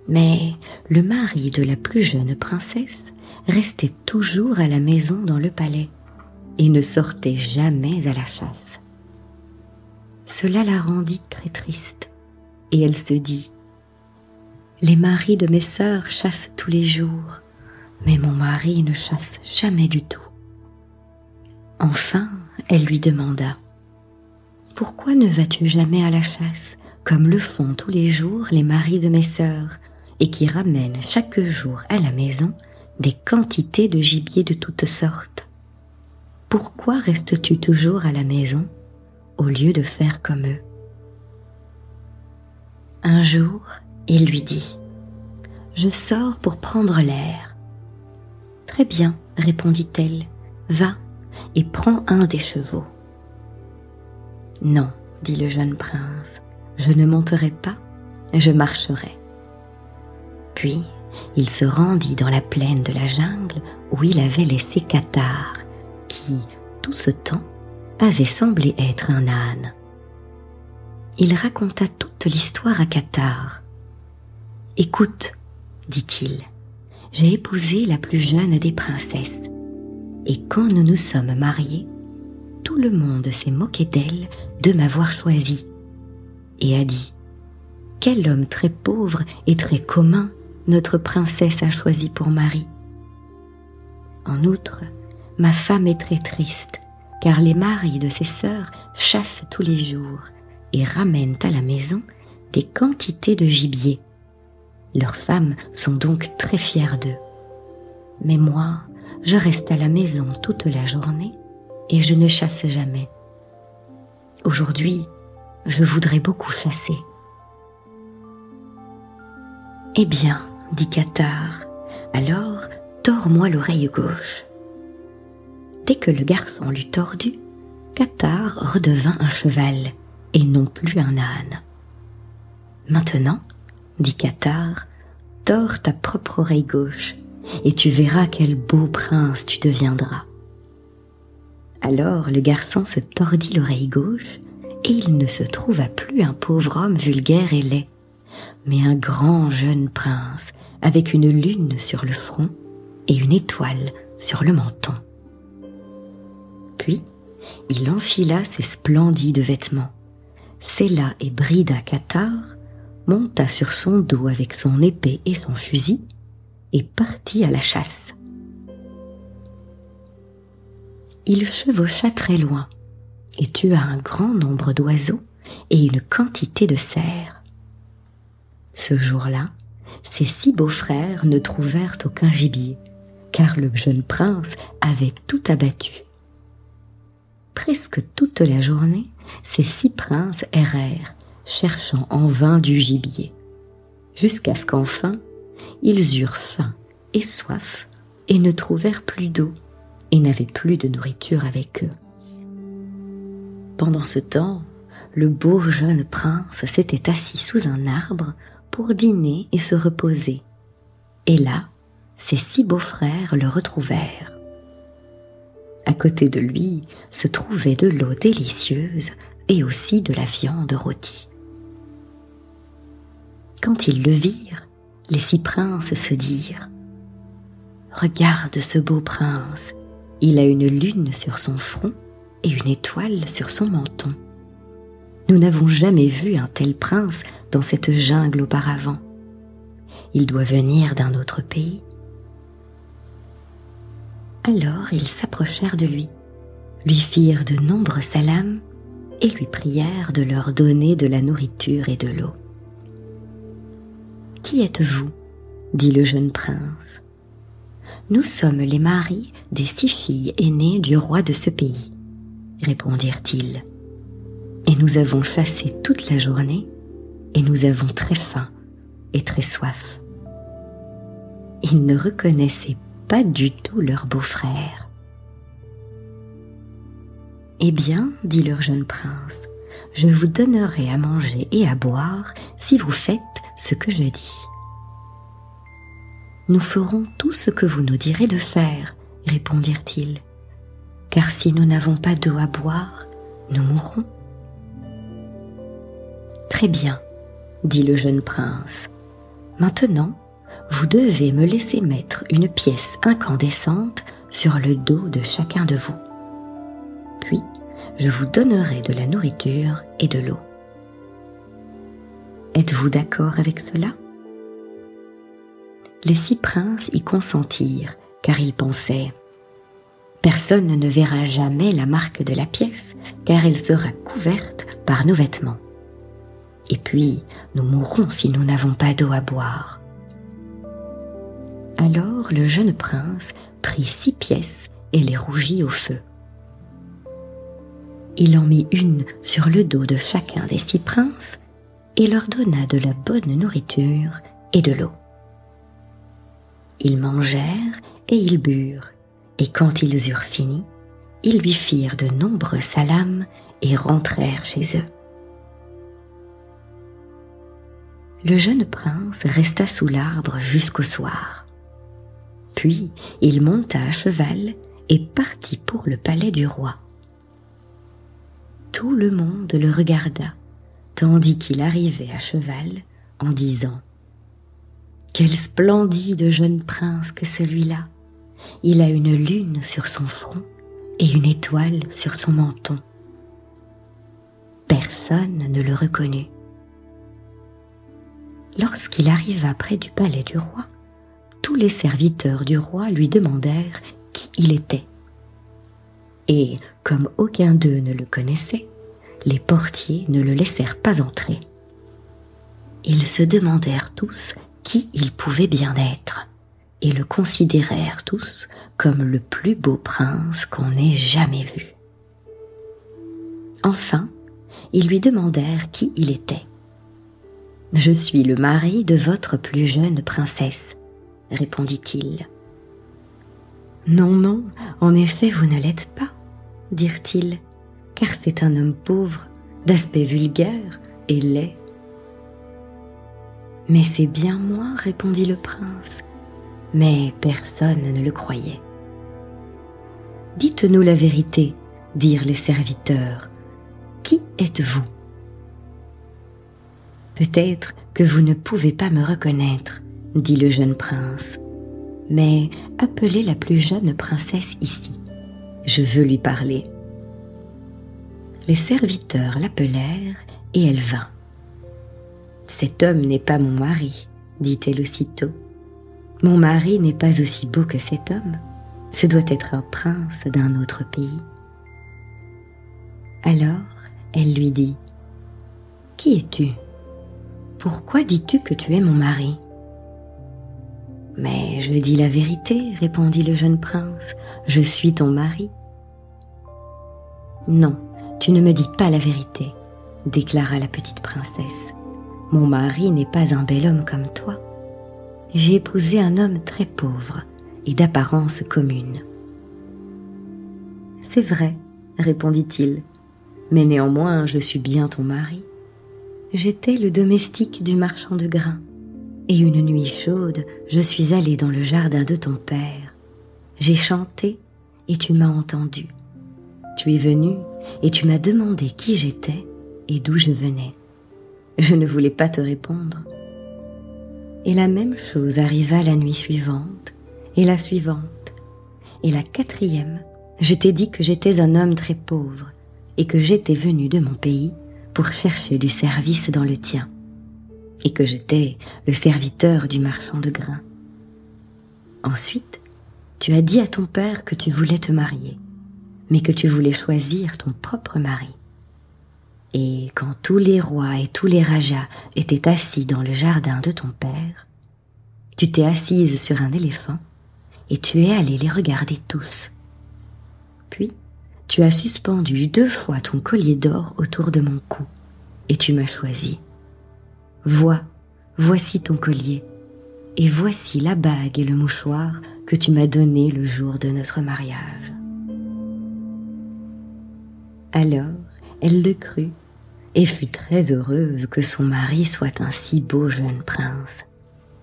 Mais le mari de la plus jeune princesse restait toujours à la maison dans le palais et ne sortait jamais à la chasse. Cela la rendit très triste, et elle se dit : « Les maris de mes sœurs chassent tous les jours, mais mon mari ne chasse jamais du tout. » Enfin, elle lui demanda : « pourquoi ne vas-tu jamais à la chasse, comme le font tous les jours les maris de mes sœurs, et qui ramènent chaque jour à la maison des quantités de gibier de toutes sortes? Pourquoi restes-tu toujours à la maison, au lieu de faire comme eux? » Un jour, il lui dit: « Je sors pour prendre l'air. »« Très bien, répondit-elle, va et prends un des chevaux. »« Non, dit le jeune prince, je ne monterai pas, je marcherai. » Puis, il se rendit dans la plaine de la jungle où il avait laissé Qatar, qui, tout ce temps, avait semblé être un âne. Il raconta toute l'histoire à Qatar. « Écoute, dit-il, j'ai épousé la plus jeune des princesses, et quand nous nous sommes mariés, tout le monde s'est moqué d'elle de m'avoir choisie, et a dit: « Quel homme très pauvre et très commun notre princesse a choisi pour mari. » En outre, ma femme est très triste, car les maris de ses sœurs chassent tous les jours et ramènent à la maison des quantités de gibier. Leurs femmes sont donc très fières d'eux. Mais moi, je reste à la maison toute la journée et je ne chasse jamais. Aujourd'hui, je voudrais beaucoup chasser. »« Eh bien, dit Qatar, alors tords-moi l'oreille gauche. » Dès que le garçon l'eut tordu, Qatar redevint un cheval et non plus un âne. « Maintenant, dit Qatar, tords ta propre oreille gauche et tu verras quel beau prince tu deviendras. » Alors le garçon se tordit l'oreille gauche et il ne se trouva plus un pauvre homme vulgaire et laid, mais un grand jeune prince avec une lune sur le front et une étoile sur le menton. Puis, il enfila ses splendides vêtements, sella et brida Qatar, monta sur son dos avec son épée et son fusil, et partit à la chasse. Il chevaucha très loin, et tua un grand nombre d'oiseaux et une quantité de cerfs. Ce jour-là, ses 6 beaux-frères ne trouvèrent aucun gibier, car le jeune prince avait tout abattu. Presque toute la journée, ces 6 princes errèrent, cherchant en vain du gibier, jusqu'à ce qu'enfin, ils eurent faim et soif et ne trouvèrent plus d'eau et n'avaient plus de nourriture avec eux. Pendant ce temps, le beau jeune prince s'était assis sous un arbre pour dîner et se reposer. Et là, ses 6 beaux-frères le retrouvèrent. À côté de lui se trouvait de l'eau délicieuse et aussi de la viande rôtie. Quand ils le virent, les 6 princes se dirent: « Regarde ce beau prince, il a une lune sur son front et une étoile sur son menton. Nous n'avons jamais vu un tel prince dans cette jungle auparavant. Il doit venir d'un autre pays. » Alors ils s'approchèrent de lui firent de nombreux salams et lui prièrent de leur donner de la nourriture et de l'eau. « Qui êtes-vous » dit le jeune prince. « Nous sommes les maris des 6 filles aînées du roi de ce pays, » répondirent-ils. « Et nous avons chassé toute la journée et nous avons très faim et très soif. » Ils ne reconnaissaient pas du tout leur beau-frère. « Eh bien, dit leur jeune prince, je vous donnerai à manger et à boire si vous faites ce que je dis. »« Nous ferons tout ce que vous nous direz de faire, répondirent-ils, car si nous n'avons pas d'eau à boire, nous mourrons. »« Très bien, dit le jeune prince, maintenant, vous devez me laisser mettre une pièce incandescente sur le dos de chacun de vous. Puis, je vous donnerai de la nourriture et de l'eau. Êtes-vous d'accord avec cela ? » Les 6 princes y consentirent, car ils pensaient « Personne ne verra jamais la marque de la pièce, car elle sera couverte par nos vêtements. Et puis, nous mourrons si nous n'avons pas d'eau à boire. » Alors le jeune prince prit 6 pièces et les rougit au feu. Il en mit une sur le dos de chacun des 6 princes et leur donna de la bonne nourriture et de l'eau. Ils mangèrent et ils burent, et quand ils eurent fini, ils lui firent de nombreux salams et rentrèrent chez eux. Le jeune prince resta sous l'arbre jusqu'au soir. Puis il monta à cheval et partit pour le palais du roi. Tout le monde le regarda, tandis qu'il arrivait à cheval en disant « Quel splendide jeune prince que celui-là! Il a une lune sur son front et une étoile sur son menton. » Personne ne le reconnut. Lorsqu'il arriva près du palais du roi, tous les serviteurs du roi lui demandèrent qui il était. Et comme aucun d'eux ne le connaissait, les portiers ne le laissèrent pas entrer. Ils se demandèrent tous qui il pouvait bien être, et le considérèrent tous comme le plus beau prince qu'on ait jamais vu. Enfin, ils lui demandèrent qui il était. « Je suis le mari de votre plus jeune princesse, » répondit-il. « Non, non, en effet vous ne l'êtes pas, » dirent-ils, « car c'est un homme pauvre, d'aspect vulgaire et laid. »« Mais c'est bien moi, » répondit le prince, mais personne ne le croyait. « Dites-nous la vérité, » dirent les serviteurs, « qui êtes-vous ? » « Peut-être que vous ne pouvez pas me reconnaître, » dit le jeune prince, « mais appelez la plus jeune princesse ici. Je veux lui parler. » Les serviteurs l'appelèrent et elle vint. « Cet homme n'est pas mon mari, » dit-elle aussitôt. « Mon mari n'est pas aussi beau que cet homme. Ce doit être un prince d'un autre pays. » Alors elle lui dit « Qui es-tu ? Pourquoi dis-tu que tu es mon mari ? » « Mais je dis la vérité, » répondit le jeune prince, « je suis ton mari. »« Non, tu ne me dis pas la vérité, » déclara la petite princesse. « Mon mari n'est pas un bel homme comme toi. J'ai épousé un homme très pauvre et d'apparence commune. »« C'est vrai, » répondit-il, « mais néanmoins je suis bien ton mari. J'étais le domestique du marchand de grains, et une nuit chaude, je suis allé dans le jardin de ton père. J'ai chanté, et tu m'as entendu. Tu es venu, et tu m'as demandé qui j'étais et d'où je venais. Je ne voulais pas te répondre. Et la même chose arriva la nuit suivante, et la suivante, et la 4e. Je t'ai dit que j'étais un homme très pauvre, et que j'étais venu de mon pays pour chercher du service dans le tien, et que j'étais le serviteur du marchand de grains. Ensuite, tu as dit à ton père que tu voulais te marier, mais que tu voulais choisir ton propre mari. Et quand tous les rois et tous les rajas étaient assis dans le jardin de ton père, tu t'es assise sur un éléphant et tu es allée les regarder tous. Puis, tu as suspendu 2 fois ton collier d'or autour de mon cou, et tu m'as choisi. Voici ton collier, et voici la bague et le mouchoir que tu m'as donnés le jour de notre mariage. » Alors, elle le crut, et fut très heureuse que son mari soit un si beau jeune prince.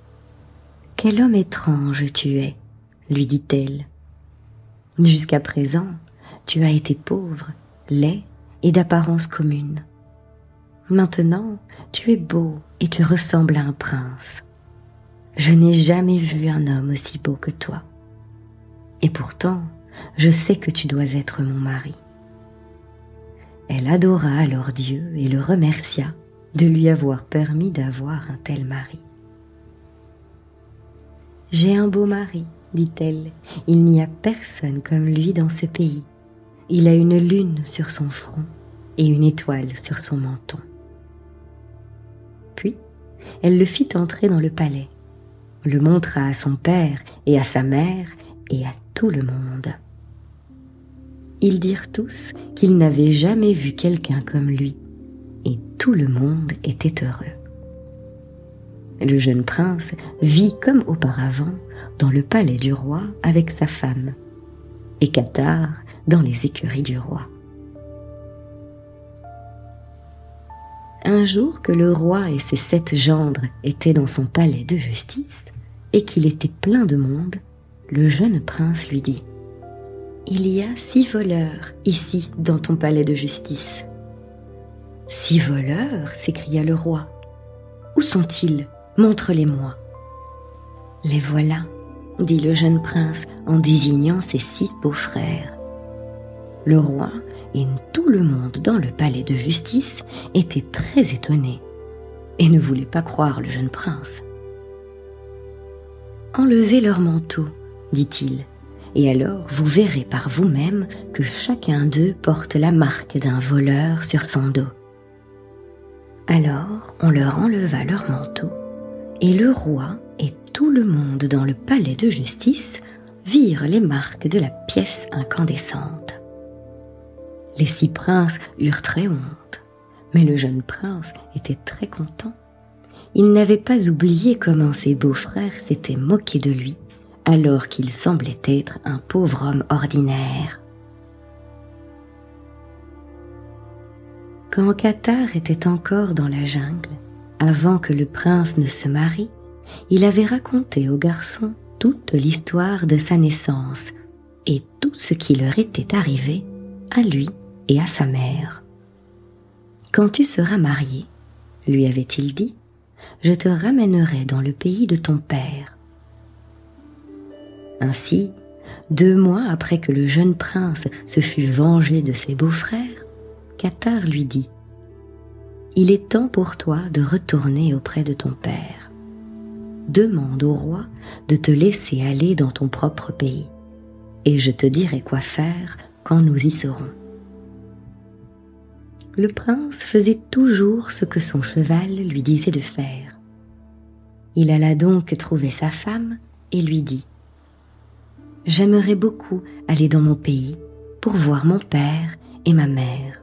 « Quel homme étrange tu es, » lui dit-elle. « Jusqu'à présent, tu as été pauvre, laid et d'apparence commune. Maintenant, tu es beau et tu ressembles à un prince. Je n'ai jamais vu un homme aussi beau que toi. Et pourtant, je sais que tu dois être mon mari. » Elle adora alors Dieu et le remercia de lui avoir permis d'avoir un tel mari. « J'ai un beau mari, » dit-elle, « il n'y a personne comme lui dans ce pays. Il a une lune sur son front et une étoile sur son menton. Puis, elle le fit entrer dans le palais, le montra à son père et à sa mère et à tout le monde. Ils dirent tous qu'ils n'avaient jamais vu quelqu'un comme lui, et tout le monde était heureux. Le jeune prince vit comme auparavant dans le palais du roi avec sa femme, et Qatar dans les écuries du roi. Un jour que le roi et ses 7 gendres étaient dans son palais de justice, et qu'il était plein de monde, le jeune prince lui dit : « Il y a 6 voleurs ici dans ton palais de justice. » « 6 voleurs » s'écria le roi. « Où sont-ils ? Montre-les-moi. »« Les voilà, » dit le jeune prince en désignant ses 6 beaux-frères. Le roi et tout le monde dans le palais de justice étaient très étonnés et ne voulaient pas croire le jeune prince. « Enlevez leurs manteaux, dit-il, et alors vous verrez par vous-même que chacun d'eux porte la marque d'un voleur sur son dos. » Alors on leur enleva leurs manteaux, et le roi et tout le monde dans le palais de justice virent les marques de la pièce incandescente. Les 6 princes eurent très honte, mais le jeune prince était très content. Il n'avait pas oublié comment ses beaux-frères s'étaient moqués de lui, alors qu'il semblait être un pauvre homme ordinaire. Quand Qatar était encore dans la jungle, avant que le prince ne se marie, il avait raconté aux garçons toute l'histoire de sa naissance et tout ce qui leur était arrivé à lui et à sa mère. « Quand tu seras marié, lui avait-il dit, je te ramènerai dans le pays de ton père. » Ainsi, 2 mois après que le jeune prince se fut vengé de ses beaux-frères, Qatar lui dit : « Il est temps pour toi de retourner auprès de ton père. Demande au roi de te laisser aller dans ton propre pays, et je te dirai quoi faire quand nous y serons. » Le prince faisait toujours ce que son cheval lui disait de faire. Il alla donc trouver sa femme et lui dit : « J'aimerais beaucoup aller dans mon pays pour voir mon père et ma mère. »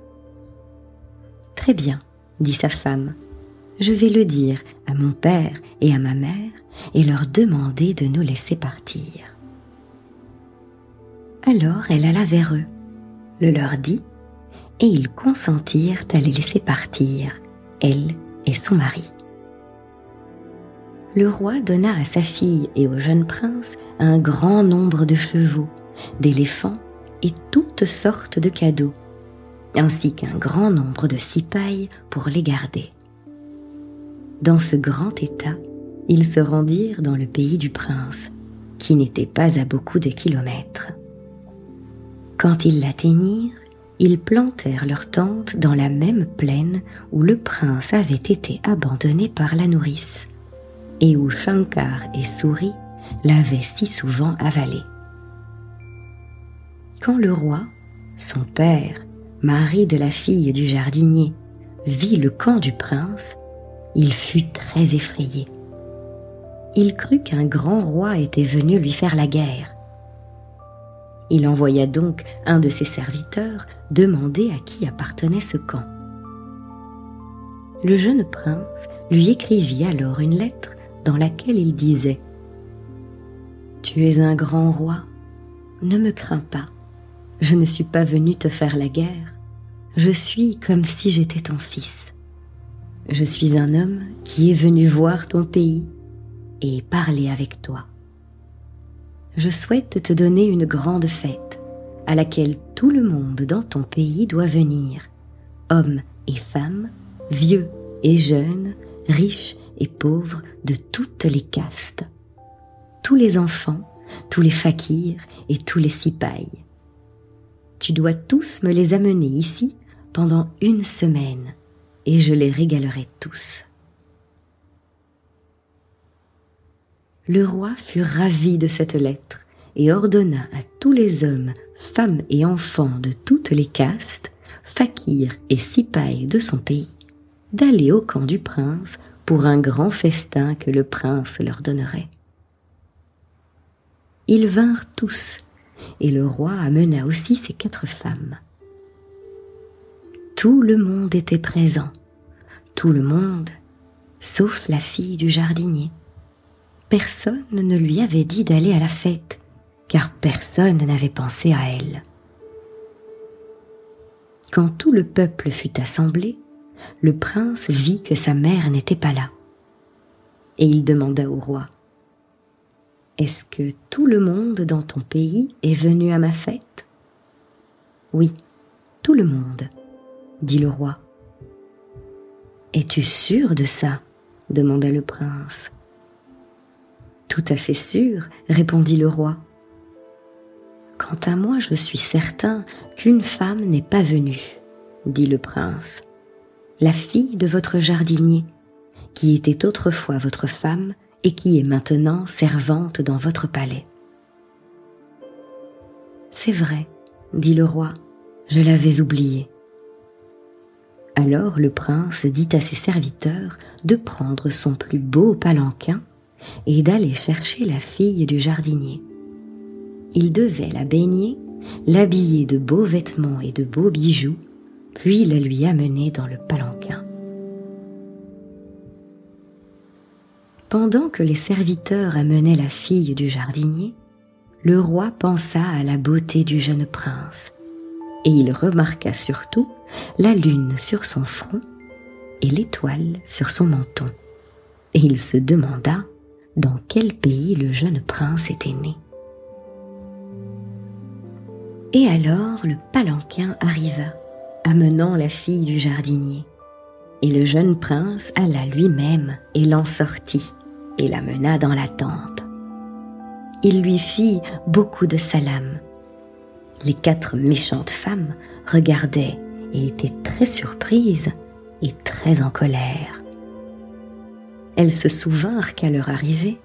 « Très bien, » dit sa femme, « je vais le dire à mon père et à ma mère et leur demander de nous laisser partir. » Alors elle alla vers eux, le leur dit, et ils consentirent à les laisser partir, elle et son mari. Le roi donna à sa fille et au jeune prince un grand nombre de chevaux, d'éléphants et toutes sortes de cadeaux, ainsi qu'un grand nombre de cipayes pour les garder. Dans ce grand état, ils se rendirent dans le pays du prince, qui n'était pas à beaucoup de kilomètres. Quand ils l'atteignirent, ils plantèrent leur tente dans la même plaine où le prince avait été abandonné par la nourrice, et où Shankar et Souris l'avaient si souvent avalé. Quand le roi, son père, mari de la fille du jardinier, vit le camp du prince, il fut très effrayé. Il crut qu'un grand roi était venu lui faire la guerre. Il envoya donc un de ses serviteurs demander à qui appartenait ce camp. Le jeune prince lui écrivit alors une lettre dans laquelle il disait : « Tu es un grand roi, ne me crains pas. Je ne suis pas venu te faire la guerre, je suis comme si j'étais ton fils. Je suis un homme qui est venu voir ton pays et parler avec toi. Je souhaite te donner une grande fête à laquelle tout le monde dans ton pays doit venir, hommes et femmes, vieux et jeunes, riches et pauvres de toutes les castes, tous les enfants, tous les fakirs et tous les cipayes. Tu dois tous me les amener ici pendant 1 semaine, et je les régalerai tous. » Le roi fut ravi de cette lettre et ordonna à tous les hommes, femmes et enfants de toutes les castes, fakirs et sipailles de son pays, d'aller au camp du prince pour un grand festin que le prince leur donnerait. Ils vinrent tous, et le roi amena aussi ses 4 femmes. Tout le monde était présent, tout le monde, sauf la fille du jardinier. Personne ne lui avait dit d'aller à la fête, car personne n'avait pensé à elle. Quand tout le peuple fut assemblé, le prince vit que sa mère n'était pas là. Et il demanda au roi: « Est-ce que tout le monde dans ton pays est venu à ma fête ?» « Oui, tout le monde, » dit le roi. « Es-tu sûr de ça ?» demanda le prince. « Tout à fait sûr, » répondit le roi. « Quant à moi, je suis certain qu'une femme n'est pas venue, » dit le prince, « la fille de votre jardinier, qui était autrefois votre femme et qui est maintenant servante dans votre palais. »« C'est vrai, » dit le roi, « je l'avais oublié. » Alors le prince dit à ses serviteurs de prendre son plus beau palanquin et d'aller chercher la fille du jardinier. Il devait la baigner, l'habiller de beaux vêtements et de beaux bijoux, puis la lui amener dans le palanquin. Pendant que les serviteurs amenaient la fille du jardinier, le roi pensa à la beauté du jeune prince, et il remarqua surtout la lune sur son front et l'étoile sur son menton, et il se demanda dans quel pays le jeune prince était né. Et alors le palanquin arriva, amenant la fille du jardinier, et le jeune prince alla lui-même et l'en sortit, et la mena dans la tente. Il lui fit beaucoup de salam. Les 4 méchantes femmes regardaient et étaient très surprises et très en colère. Elles se souvinrent qu'à leur arrivée,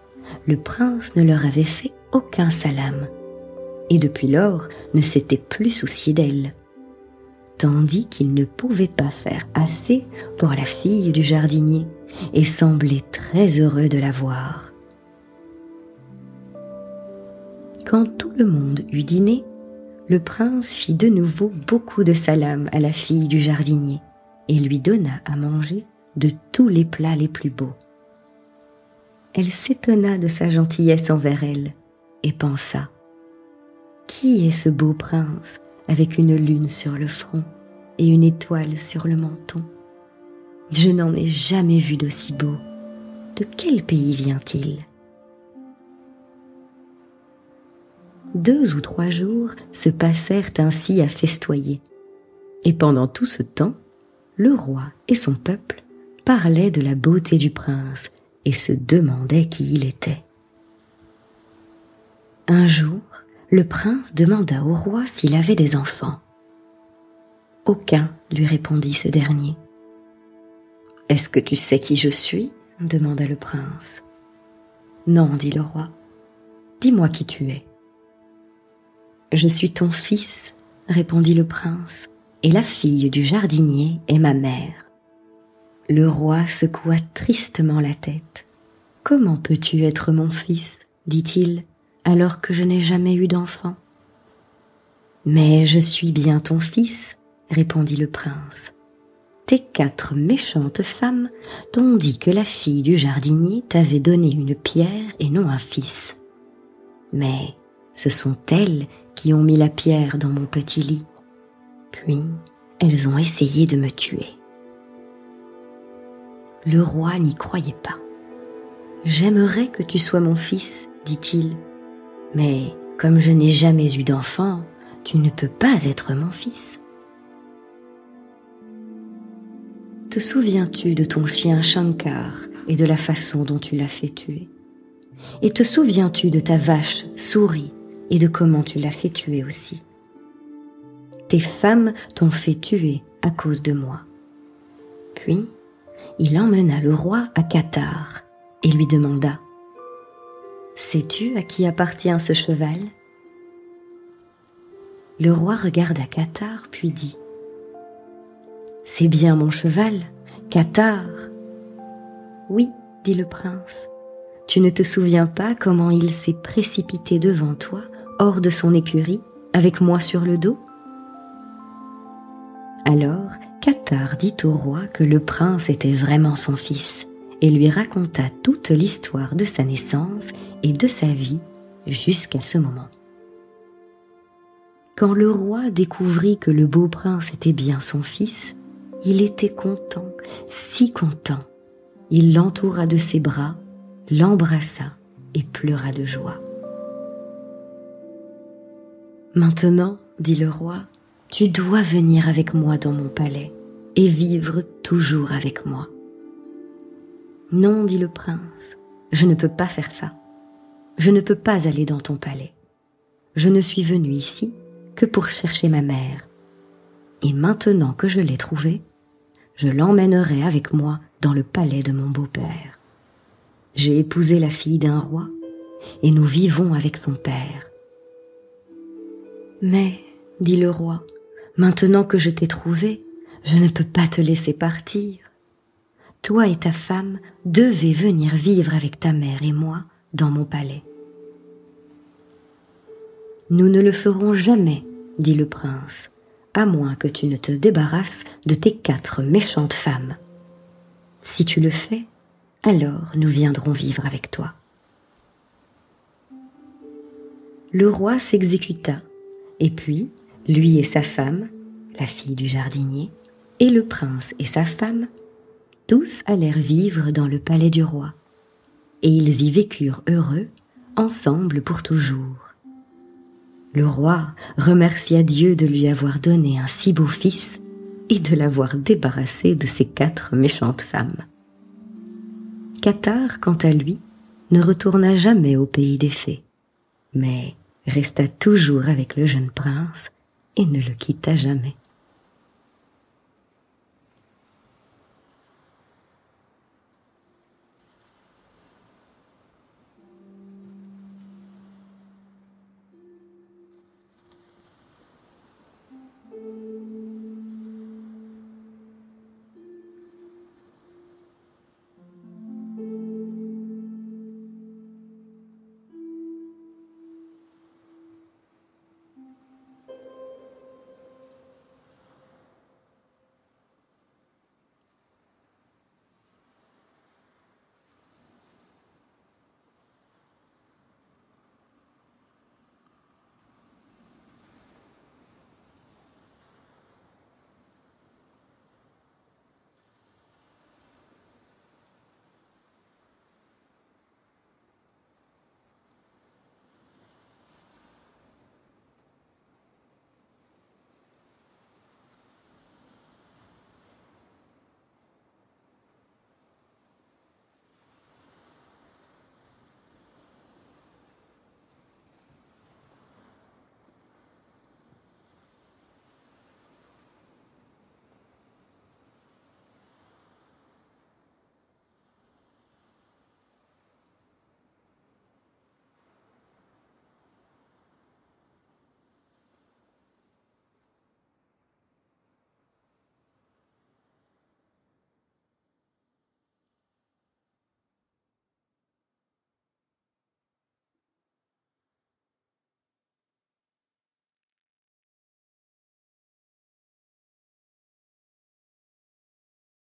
le prince ne leur avait fait aucun salam, et depuis lors ne s'était plus soucié d'elles, tandis qu'il ne pouvait pas faire assez pour la fille du jardinier et semblait très heureux de la voir. Quand tout le monde eut dîné, le prince fit de nouveau beaucoup de salam à la fille du jardinier et lui donna à manger de tous les plats les plus beaux. Elle s'étonna de sa gentillesse envers elle et pensa: « Qui est ce beau prince avec une lune sur le front et une étoile sur le menton? Je n'en ai jamais vu d'aussi beau. De quel pays vient-il ?» 2 ou 3 jours se passèrent ainsi à festoyer, et pendant tout ce temps, le roi et son peuple parlaient de la beauté du prince et se demandaient qui il était. Un jour, le prince demanda au roi s'il avait des enfants. « Aucun, » lui répondit ce dernier. « Est-ce que tu sais qui je suis ?» demanda le prince. « Non, » dit le roi. « Dis-moi qui tu es. »« Je suis ton fils, » répondit le prince, « et la fille du jardinier est ma mère. » Le roi secoua tristement la tête. « Comment peux-tu être mon fils, dit-il, alors que je n'ai jamais eu d'enfant ? »« Mais je suis bien ton fils, » répondit le prince. « Tes 4 méchantes femmes t'ont dit que la fille du jardinier t'avait donné une pierre et non un fils. Mais ce sont elles qui ont mis la pierre dans mon petit lit. Puis elles ont essayé de me tuer. » Le roi n'y croyait pas. « J'aimerais que tu sois mon fils, dit-il, mais comme je n'ai jamais eu d'enfant, tu ne peux pas être mon fils. » Te souviens-tu de ton chien Shankar et de la façon dont tu l'as fait tuer? Et te souviens-tu de ta vache Souris et de comment tu l'as fait tuer aussi? Tes femmes t'ont fait tuer à cause de moi. Puis, il emmena le roi à Qatar et lui demanda: « Sais-tu à qui appartient ce cheval ?» Le roi regarda Qatar puis dit: C'est bien mon cheval, Qatar. Oui, dit le prince. Tu ne te souviens pas comment il s'est précipité devant toi, hors de son écurie, avec moi sur le dos? Alors, Qatar dit au roi que le prince était vraiment son fils et lui raconta toute l'histoire de sa naissance et de sa vie jusqu'à ce moment. Quand le roi découvrit que le beau prince était bien son fils, il était content, si content. Il l'entoura de ses bras, l'embrassa et pleura de joie. « Maintenant, dit le roi, tu dois venir avec moi dans mon palais et vivre toujours avec moi. »« Non, dit le prince, je ne peux pas faire ça. Je ne peux pas aller dans ton palais. Je ne suis venu ici que pour chercher ma mère. Et maintenant que je l'ai trouvée, je l'emmènerai avec moi dans le palais de mon beau-père. J'ai épousé la fille d'un roi et nous vivons avec son père. »« Mais, dit le roi, maintenant que je t'ai trouvée, je ne peux pas te laisser partir. Toi et ta femme devez venir vivre avec ta mère et moi dans mon palais. »« Nous ne le ferons jamais, dit le prince, à moins que tu ne te débarrasses de tes 4 méchantes femmes. Si tu le fais, alors nous viendrons vivre avec toi. » Le roi s'exécuta, et puis, lui et sa femme, la fille du jardinier, et le prince et sa femme, tous allèrent vivre dans le palais du roi, et ils y vécurent heureux, ensemble pour toujours. Le roi remercia Dieu de lui avoir donné un si beau fils et de l'avoir débarrassé de ses 4 méchantes femmes. Qatar, quant à lui, ne retourna jamais au pays des fées, mais resta toujours avec le jeune prince et ne le quitta jamais.